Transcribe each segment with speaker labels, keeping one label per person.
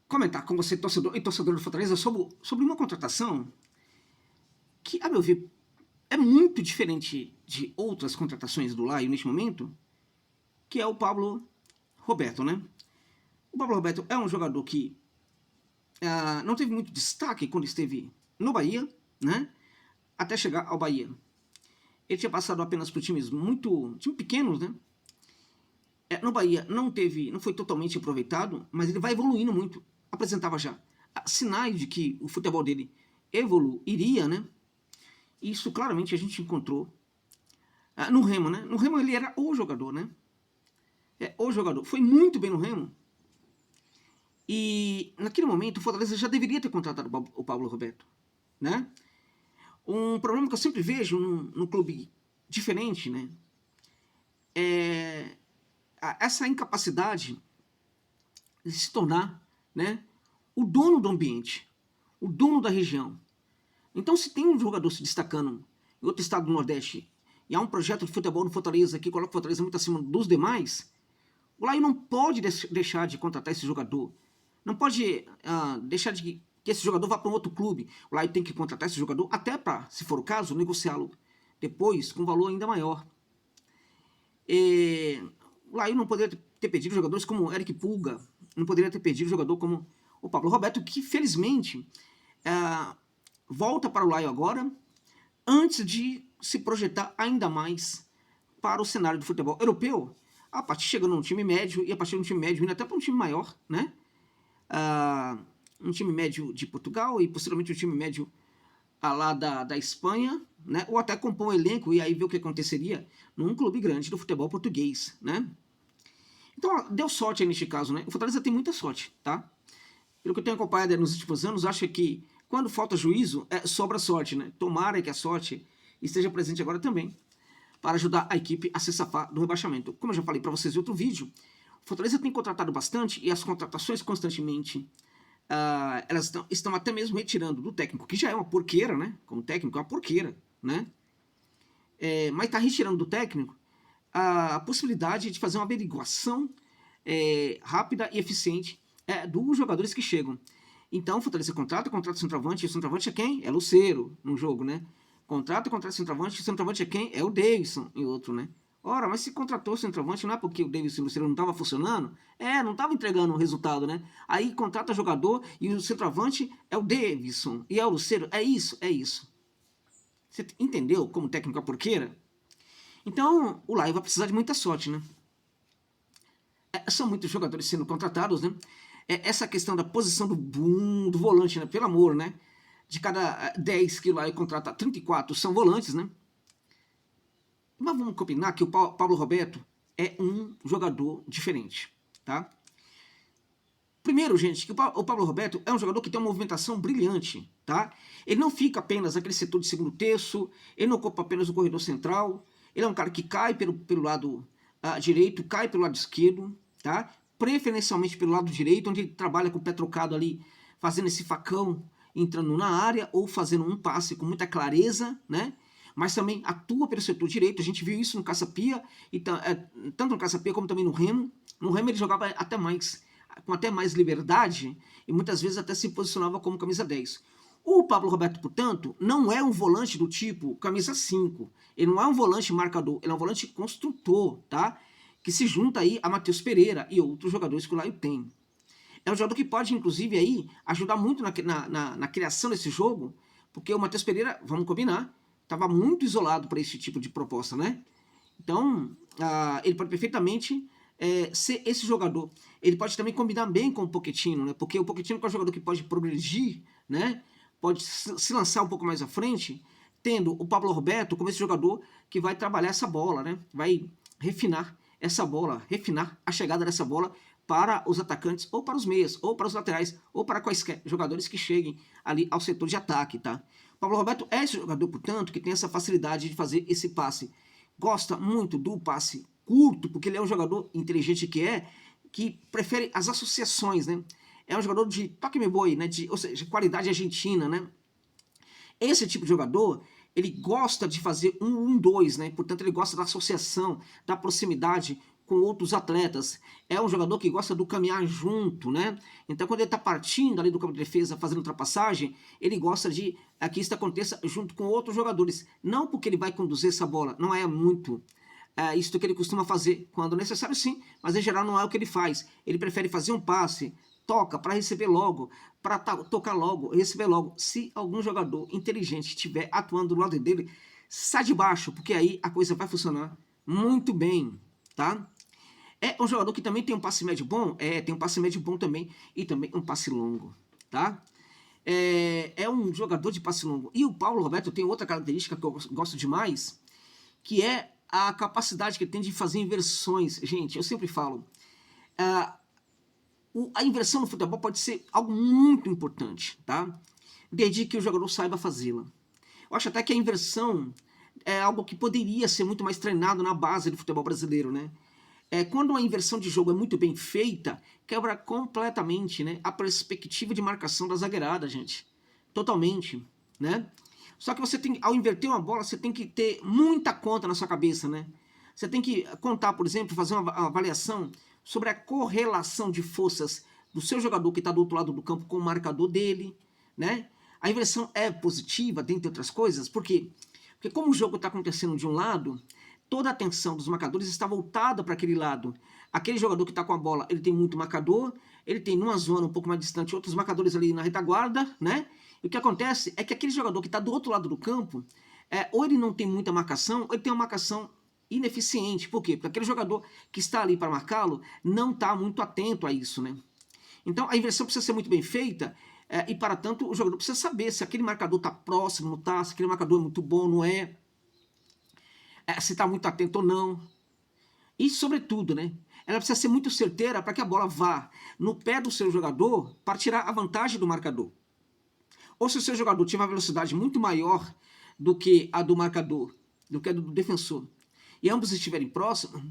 Speaker 1: comentar com você, torcedor e torcedor do Fortaleza, sobre uma contratação que, a meu ver, é muito diferente de outras contratações do Laio neste momento, que é o Pablo Roberto, né? O Pablo Roberto é um jogador que não teve muito destaque quando esteve no Bahia, né? Até chegar ao Bahia. Ele tinha passado apenas por times pequenos, né? No Bahia não foi totalmente aproveitado, mas ele vai evoluindo muito. Apresentava já sinais de que o futebol dele evoluiria, né? Isso claramente a gente encontrou no Remo, né? No Remo ele era o jogador, né? O jogador. Foi muito bem no Remo. E naquele momento o Fortaleza já deveria ter contratado o Pablo Roberto, né? Um problema que eu sempre vejo num clube diferente, né? É essa incapacidade de se tornar, né, o dono do ambiente, o dono da região. Então, se tem um jogador se destacando em outro estado do Nordeste e há um projeto de futebol no Fortaleza que coloca o Fortaleza muito acima dos demais, o Laio não pode deixar de contratar esse jogador. Não pode deixar que esse jogador vá para um outro clube. O Laio tem que contratar esse jogador até para, se for o caso, negociá-lo depois com um valor ainda maior. O Laio não poderia ter pedido jogadores como Eric Pulga, não poderia ter pedido jogador como o Pablo Roberto, que felizmente volta para o Laio agora, antes de se projetar ainda mais para o cenário do futebol europeu, a partir chegando num time médio, e a partir de um time médio indo até para um time maior, né? Um time médio de Portugal e possivelmente um time médio lá da Espanha, né? Ou até compor um elenco e aí ver o que aconteceria num clube grande do futebol português, né? Então, deu sorte aí neste caso, né? O Fortaleza tem muita sorte, tá? Pelo que eu tenho acompanhado nos últimos anos, acho que quando falta juízo, sobra sorte, né? Tomara que a sorte esteja presente agora também, para ajudar a equipe a se safar do rebaixamento. Como eu já falei para vocês em outro vídeo, o Fortaleza tem contratado bastante e as contratações constantemente elas estão até mesmo retirando do técnico, que já é uma porqueira, né? Como técnico é uma porqueira, né? Mas está retirando do técnico a possibilidade de fazer uma averiguação rápida e eficiente dos jogadores que chegam. Então, o Fortaleza contrata o centroavante, e o centroavante é quem? É Lucero, no jogo, né? Contrata o centroavante, e o centroavante é quem? É o Davidson, em outro, né? Ora, mas se contratou o centroavante não é porque o Davidson e o Lucero não estavam funcionando? Não estava entregando o resultado, né? Aí contrata jogador e o centroavante é o Davidson e é o Lucero. É isso, é isso. Você entendeu como técnico é porqueira? Então, o Laio vai precisar de muita sorte, né? São muitos jogadores sendo contratados, né? Essa questão da posição do volante, né? Pelo amor, né? De cada 10 que o Laio contrata, 34 são volantes, né? Mas vamos combinar que o Pablo Roberto é um jogador diferente, tá? Primeiro, gente, que o Pablo Roberto é um jogador que tem uma movimentação brilhante, tá? Ele não fica apenas naquele setor de segundo terço, ele não ocupa apenas o corredor central, ele é um cara que cai pelo lado direito, cai pelo lado esquerdo, tá? Preferencialmente pelo lado direito, onde ele trabalha com o pé trocado ali, fazendo esse facão, entrando na área, ou fazendo um passe com muita clareza, né? Mas também atua pelo setor direito, a gente viu isso no Caça-Pia, tanto no Caça-Pia como também no Remo. No Remo ele jogava com até mais liberdade, e muitas vezes até se posicionava como camisa 10. O Pablo Roberto, portanto, não é um volante do tipo camisa 5. Ele não é um volante marcador, ele é um volante construtor, tá? Que se junta aí a Matheus Pereira e outros jogadores que o Laio tem. É um jogador que pode, inclusive, aí, ajudar muito na criação desse jogo, porque o Matheus Pereira, vamos combinar, estava muito isolado para esse tipo de proposta, né? Então, ele pode perfeitamente ser esse jogador. Ele pode também combinar bem com o Pochettino, né? Porque o Pochettino é um jogador que pode progredir, né? Pode se lançar um pouco mais à frente, tendo o Pablo Roberto como esse jogador que vai trabalhar essa bola, né? Vai refinar essa bola, refinar a chegada dessa bola para os atacantes, ou para os meias, ou para os laterais, ou para quaisquer jogadores que cheguem ali ao setor de ataque, tá? O Pablo Roberto é esse jogador, portanto, que tem essa facilidade de fazer esse passe. Gosta muito do passe curto, porque ele é um jogador inteligente que prefere as associações, né? É um jogador de toque-me boi, né? Ou seja, qualidade argentina, né? Esse tipo de jogador, ele gosta de fazer 1-1-2, né? Portanto, ele gosta da associação, da proximidade com outros atletas. É um jogador que gosta do caminhar junto, né? Então, quando ele está partindo ali do campo de defesa, fazendo ultrapassagem, ele gosta de que isso aconteça junto com outros jogadores. Não porque ele vai conduzir essa bola, não é muito isso que ele costuma fazer. Quando necessário, sim, mas em geral não é o que ele faz. Ele prefere fazer um passe, toca para receber logo, para tocar logo, receber logo. Se algum jogador inteligente estiver atuando do lado dele, sai de baixo, porque aí a coisa vai funcionar muito bem, tá? É um jogador que também tem um passe médio bom? Tem um passe médio bom também, e também um passe longo, tá? É um jogador de passe longo. E o Paulo Roberto tem outra característica que eu gosto demais, que é a capacidade que ele tem de fazer inversões. Gente, eu sempre falo, a inversão no futebol pode ser algo muito importante, tá? Desde que o jogador saiba fazê-la. Eu acho até que a inversão é algo que poderia ser muito mais treinado na base do futebol brasileiro, né? Quando a inversão de jogo é muito bem feita, quebra completamente, né, a perspectiva de marcação da zagueirada, gente. Totalmente, né? Só que você tem, ao inverter uma bola, você tem que ter muita conta na sua cabeça, né? Você tem que contar, por exemplo, fazer uma avaliação sobre a correlação de forças do seu jogador que está do outro lado do campo com o marcador dele, né? A inversão é positiva, dentre outras coisas, por quê? Porque como o jogo está acontecendo de um lado, toda a atenção dos marcadores está voltada para aquele lado. Aquele jogador que está com a bola, ele tem muito marcador, ele tem numa zona um pouco mais distante outros marcadores ali na retaguarda, né? E o que acontece é que aquele jogador que está do outro lado do campo, ou ele não tem muita marcação, ou ele tem uma marcação ineficiente. Por quê? Porque aquele jogador que está ali para marcá-lo não está muito atento a isso, né? Então a inversão precisa ser muito bem feita, e para tanto o jogador precisa saber se aquele marcador está próximo, não está, se aquele marcador é muito bom, não é, se está muito atento ou não. E sobretudo, né? Ela precisa ser muito certeira para que a bola vá no pé do seu jogador para tirar a vantagem do marcador. Ou se o seu jogador tiver uma velocidade muito maior do que a do marcador, do que a do defensor, e ambos estiverem próximos,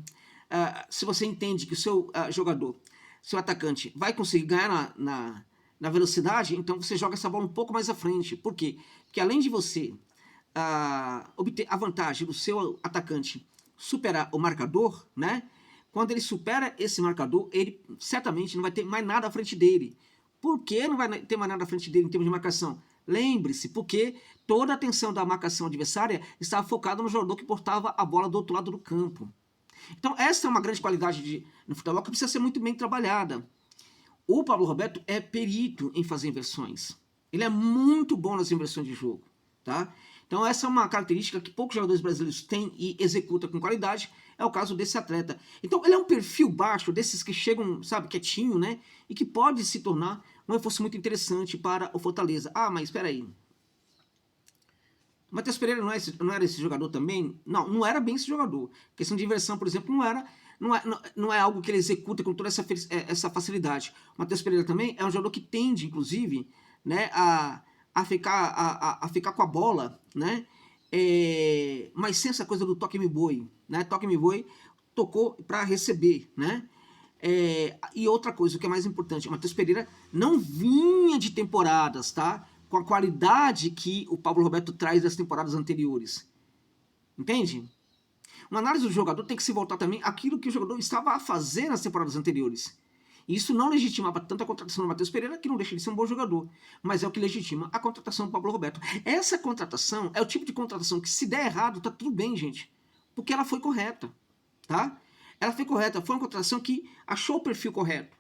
Speaker 1: se você entende que o seu jogador, seu atacante, vai conseguir ganhar na velocidade, então você joga essa bola um pouco mais à frente. Por quê? Porque além de você obter a vantagem do seu atacante superar o marcador, né? Quando ele supera esse marcador, ele certamente não vai ter mais nada à frente dele. Por que não vai ter mais nada à frente dele em termos de marcação? Lembre-se, porque toda a atenção da marcação adversária estava focada no jogador que portava a bola do outro lado do campo. Então essa é uma grande qualidade no futebol que precisa ser muito bem trabalhada. O Pablo Roberto é perito em fazer inversões. Ele é muito bom nas inversões de jogo, tá? Então essa é uma característica que poucos jogadores brasileiros têm e executam com qualidade. É o caso desse atleta. Então ele é um perfil baixo, desses que chegam, sabe, quietinho, né? E que pode se tornar um reforço muito interessante para o Fortaleza. Ah, mas espera aí. O Matheus Pereira não era esse jogador também? Não, não era bem esse jogador. A questão de inversão, por exemplo, não é algo que ele executa com toda essa facilidade. O Matheus Pereira também é um jogador que tende, inclusive, né, a ficar com a bola, né? Mas sem essa coisa do toque-me boi, né? Toque-me boi, tocou para receber, né? E outra coisa, o que é mais importante, o Matheus Pereira não vinha de temporadas, tá? Com a qualidade que o Pablo Roberto traz das temporadas anteriores. Entende? Uma análise do jogador tem que se voltar também àquilo que o jogador estava a fazer nas temporadas anteriores. Isso não legitimava tanto a contratação do Matheus Pereira, que não deixa de ser um bom jogador, mas é o que legitima a contratação do Pablo Roberto. Essa contratação é o tipo de contratação que, se der errado, tá tudo bem, gente, porque ela foi correta, tá? Ela foi correta, foi uma contratação que achou o perfil correto,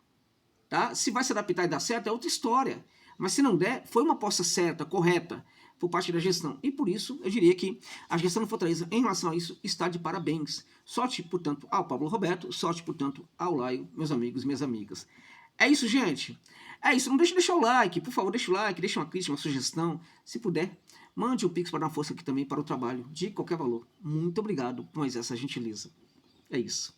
Speaker 1: tá? Se vai se adaptar e dar certo é outra história, mas se não der, foi uma aposta certa, correta, por parte da gestão. E por isso, eu diria que a gestão do Fortaleza, em relação a isso, está de parabéns. Sorte, portanto, ao Pablo Roberto, sorte, portanto, ao Laio, meus amigos e minhas amigas. É isso, gente. É isso. Não deixe de deixar o like, por favor, deixa o like, deixa uma crítica, uma sugestão. Se puder, mande um Pix para dar uma força aqui também para o trabalho, de qualquer valor. Muito obrigado por mais essa gentileza. É isso.